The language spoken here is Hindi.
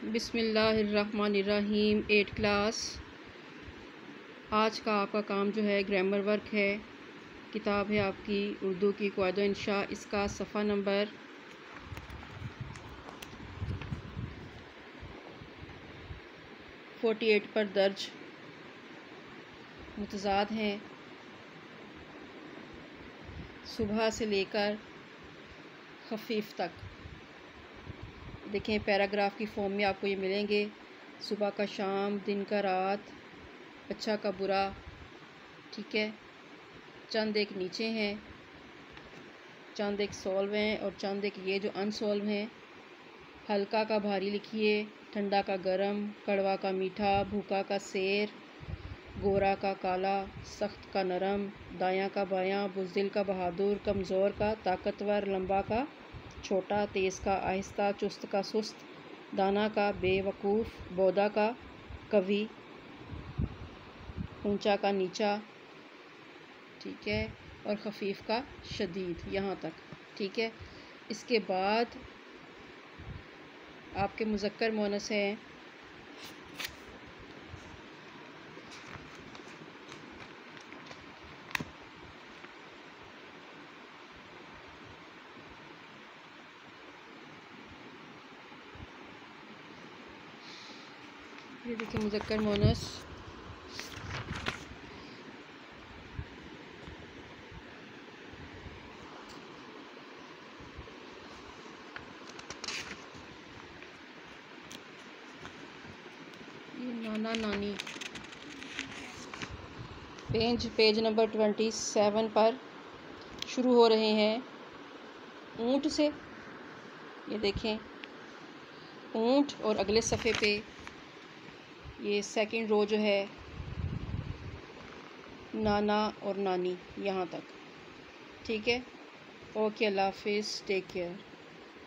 बिस्मिल्लाहिर्रहमानिर्रहीम 8 क्लास। आज का आपका काम जो है ग्रामर वर्क है। किताब है आपकी उर्दू की क़वायद इंशा। इसका सफ़ा नंबर 48 पर दर्ज मुतज़ाद हैं। सुबह से लेकर खफीफ तक देखें, पैराग्राफ की फॉर्म में आपको ये मिलेंगे। सुबह का शाम, दिन का रात, अच्छा का बुरा, ठीक है। चंद एक नीचे हैं, चंद एक सॉल्व हैं और चंद एक ये जो अनसॉल्व हैं। हल्का का भारी लिखिए, ठंडा का गरम, कड़वा का मीठा, भूखा का शेर, गोरा का काला, सख्त का नरम, दायां का बायां, बुज़दिल का बहादुर, कमज़ोर का ताकतवर, लंबा का छोटा, तेज़ का आहिस्ता, चुस्त का सुस्त, दाना का बेवकूफ़, बौदा का कवि, ऊंचा का नीचा, ठीक है, और खफीफ का शदीद, यहाँ तक, ठीक है। इसके बाद आपके मुज़क्कर मोनस हैं ये देखिए मुज़क्कर मोनस। ये नाना नानी पेज नंबर 27 पर शुरू हो रहे हैं ऊँट से। ये देखें ऊँट और अगले सफ़े पे ये सेकंड रो जो है नाना और नानी, यहाँ तक, ठीक है। ओके, अल्लाह हाफिज़, टेक केयर।